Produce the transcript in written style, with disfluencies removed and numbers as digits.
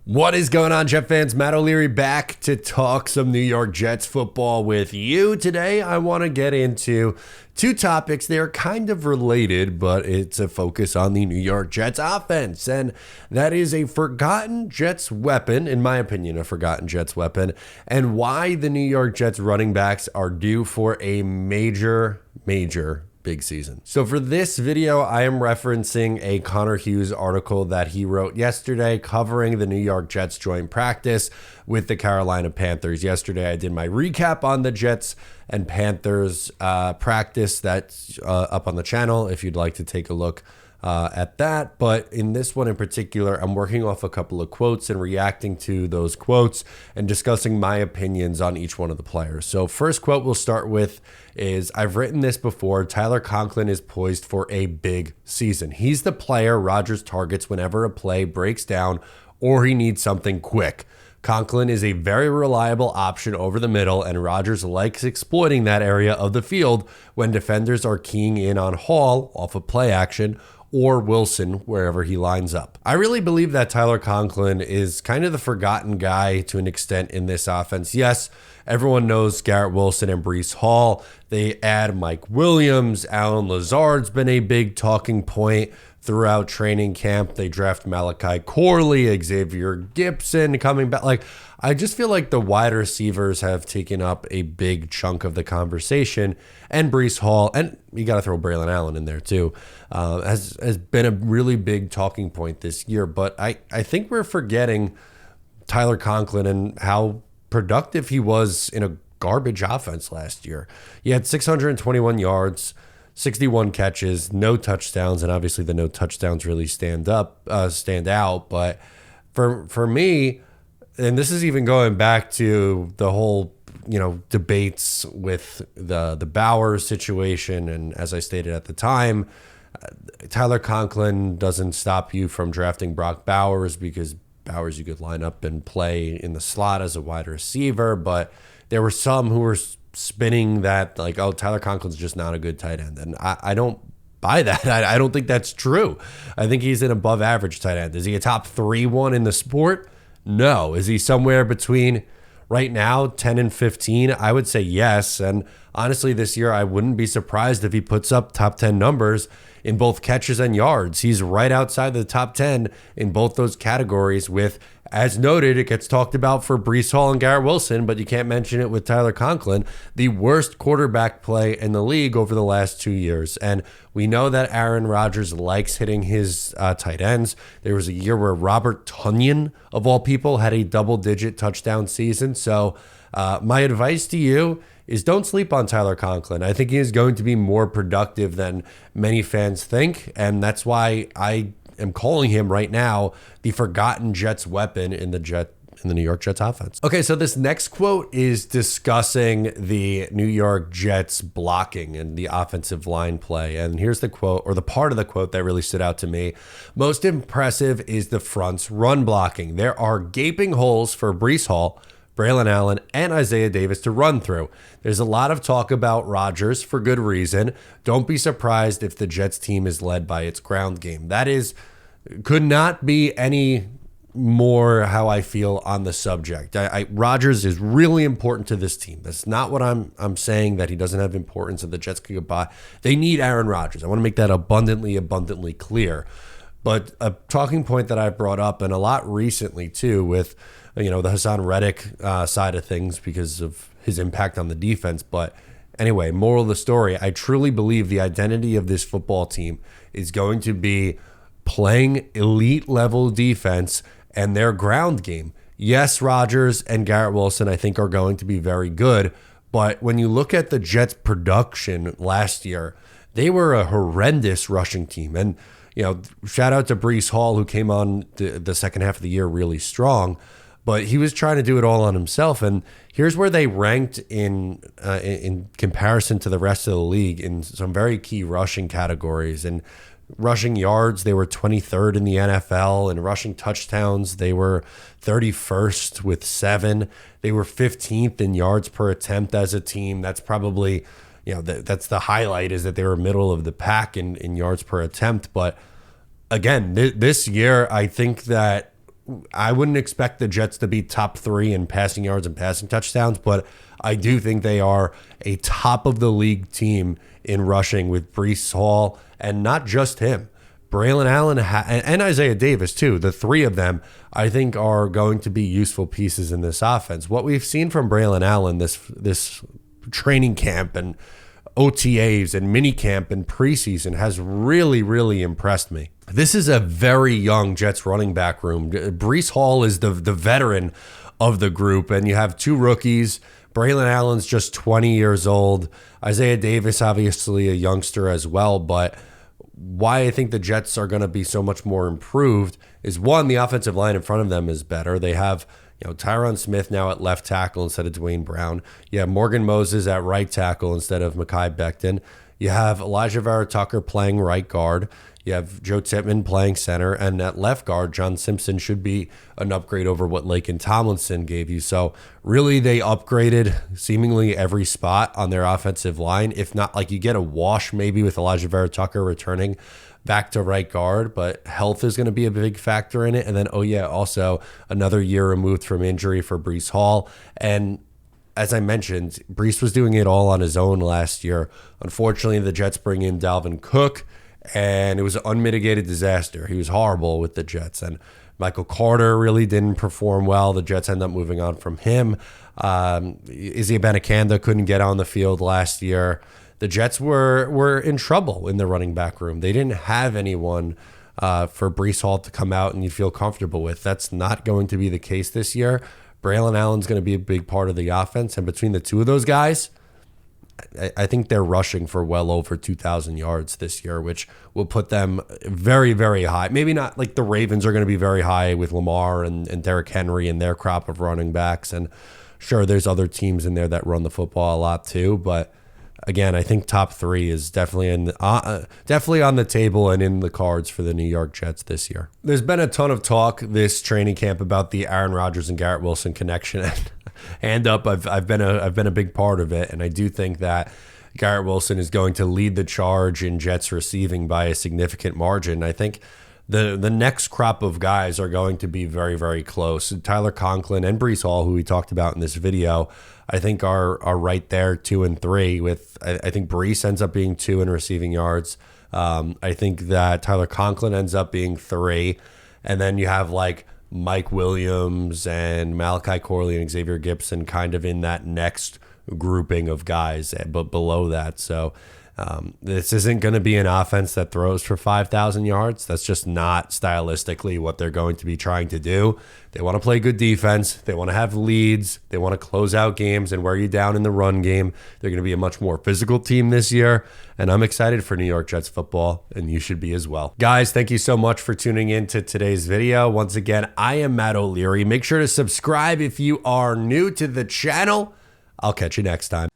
What is going on, Jet fans? Matt O'Leary back to talk some New York Jets football with you. Today, I want to get into two topics. They're kind of related, but it's a focus on the New York Jets offense, and that is a forgotten Jets weapon, in my opinion, a forgotten Jets weapon, and why the New York Jets running backs are due for a major big season. So for this video, I am referencing a Connor Hughes article that he wrote yesterday covering the New York Jets joint practice with the Carolina Panthers. Yesterday, I did my recap on the Jets and Panthers practice. That's up on the channel if you'd like to take a look at that. But in this one in particular, I'm working off a couple of quotes and reacting to those quotes and discussing my opinions on each one of the players. So first quote we'll start with is, I've written this before, Tyler Conklin is poised for a big season. He's the player Rodgers targets whenever a play breaks down or he needs something quick. Conklin is a very reliable option over the middle, and Rodgers likes exploiting that area of the field when defenders are keying in on Hall off of play action or Wilson wherever he lines up. I really believe that Tyler Conklin is kind of the forgotten guy to an extent in this offense. Yes, everyone knows Garrett Wilson and Breece Hall. They add Mike Williams. Alan Lazard's been a big talking point throughout training camp. They draft Malachi Corley, Xavier Gibson coming back. Like, I just feel like the wide receivers have taken up a big chunk of the conversation, and Breece Hall, and you got to throw Braylon Allen in there too, has been a really big talking point this year. But I think we're forgetting Tyler Conklin and how productive he was in a garbage offense last year. He had 621 yards, 61 catches, no touchdowns, and obviously the no touchdowns really stand out. But for me, and this is even going back to the whole debates with the Bowers situation, and as I stated at the time, Tyler Conklin doesn't stop you from drafting Brock Bowers, because Bowers you could line up and play in the slot as a wide receiver, but there were some who were spinning that like, oh, Tyler Conklin's just not a good tight end. And I don't buy that. I don't think that's true. I think he's an above average tight end. Is he a top 3 in the sport? No. Is he somewhere between right now 10 and 15? I would say yes. And honestly, this year, I wouldn't be surprised if he puts up top 10 numbers in both catches and yards. He's right outside the top 10 in both those categories with, as noted, it gets talked about for Breece Hall and Garrett Wilson, but you can't mention it with Tyler Conklin, the worst quarterback play in the league over the last 2 years. And we know that Aaron Rodgers likes hitting his tight ends. There was a year where Robert Tonyan, of all people, had a double-digit touchdown season. So my advice to you is don't sleep on Tyler Conklin. I think he is going to be more productive than many fans think, and that's why I am calling him right now the forgotten Jets weapon in the New York Jets offense. Okay, so this next quote is discussing the New York Jets blocking and the offensive line play. And here's the quote, or the part of the quote that really stood out to me. Most impressive is the front's run blocking. There are gaping holes for Breece Hall, Braylon Allen, and Isaiah Davis to run through. There's a lot of talk about Rodgers for good reason. Don't be surprised if the Jets team is led by its ground game. That could not be any more how I feel on the subject. Rodgers is really important to this team. That's not what I'm saying, that he doesn't have importance and the Jets could get by. They need Aaron Rodgers. I want to make that abundantly clear. But a talking point that I've brought up, and a lot recently too, with the Hassan Reddick side of things because of his impact on the defense. But anyway, moral of the story, I truly believe the identity of this football team is going to be playing elite level defense and their ground game. Yes, Rodgers and Garrett Wilson, I think, are going to be very good. But when you look at the Jets' production last year, they were a horrendous rushing team. And, shout out to Breece Hall, who came on the second half of the year really strong. But he was trying to do it all on himself. And here's where they ranked in comparison to the rest of the league in some very key rushing categories. And rushing yards, they were 23rd in the NFL. And rushing touchdowns, they were 31st with 7. They were 15th in yards per attempt as a team. That's probably, that's the highlight, is that they were middle of the pack in yards per attempt. But again, this year, I think that I wouldn't expect the Jets to be top 3 in passing yards and passing touchdowns, but I do think they are a top of the league team in rushing with Breece Hall, and not just him. Braylon Allen and Isaiah Davis too. The three of them, I think, are going to be useful pieces in this offense. What we've seen from Braylon Allen this training camp and OTAs and mini camp and preseason has really, really impressed me. This is a very young Jets running back room. Breece Hall is the veteran of the group, and you have two rookies. Braylon Allen's just 20 years old. Isaiah Davis, obviously a youngster as well, but why I think the Jets are going to be so much more improved is, one, the offensive line in front of them is better. They have, Tyron Smith now at left tackle instead of Dwayne Brown. You have Morgan Moses at right tackle instead of Mekhi Becton. You have Elijah Vera-Tucker playing right guard. You have Joe Tippmann playing center. And at left guard, John Simpson should be an upgrade over what Laken Tomlinson gave you. So really, they upgraded seemingly every spot on their offensive line. If not, like, you get a wash maybe with Elijah Vera-Tucker returning back to right guard, but health is going to be a big factor in it. And then, also another year removed from injury for Breece Hall. And as I mentioned, Breece was doing it all on his own last year. Unfortunately, the Jets bring in Dalvin Cook, and it was an unmitigated disaster. He was horrible with the Jets. And Michael Carter really didn't perform well. The Jets end up moving on from him. Izzy Abanikanda couldn't get on the field last year. The Jets were in trouble in the running back room. They didn't have anyone for Breece Hall to come out and you feel comfortable with. That's not going to be the case this year. Braylon Allen's going to be a big part of the offense. And between the two of those guys, I think they're rushing for well over 2,000 yards this year, which will put them very, very high. Maybe not like the Ravens are going to be very high with Lamar and Derrick Henry and their crop of running backs. And sure, there's other teams in there that run the football a lot too. But again, I think top 3 is definitely definitely on the table and in the cards for the New York Jets this year. There's been a ton of talk this training camp about the Aaron Rodgers and Garrett Wilson connection. Hand up, I've been a big part of it, and I do think that Garrett Wilson is going to lead the charge in Jets receiving by a significant margin. I think the next crop of guys are going to be very, very close. Tyler Conklin and Breece Hall, who we talked about in this video, I think are right there, 2 and 3. With I think Breece ends up being 2 in receiving yards. I think that Tyler Conklin ends up being 3, and then you have like Mike Williams and Malachi Corley and Xavier Gibson kind of in that next grouping of guys, but below that. So this isn't going to be an offense that throws for 5,000 yards. That's just not stylistically what they're going to be trying to do. They want to play good defense. They want to have leads. They want to close out games and wear you down in the run game. They're going to be a much more physical team this year, and I'm excited for New York Jets football, and you should be as well. Guys, thank you so much for tuning in to today's video. Once again, I am Matt O'Leary. Make sure to subscribe if you are new to the channel. I'll catch you next time.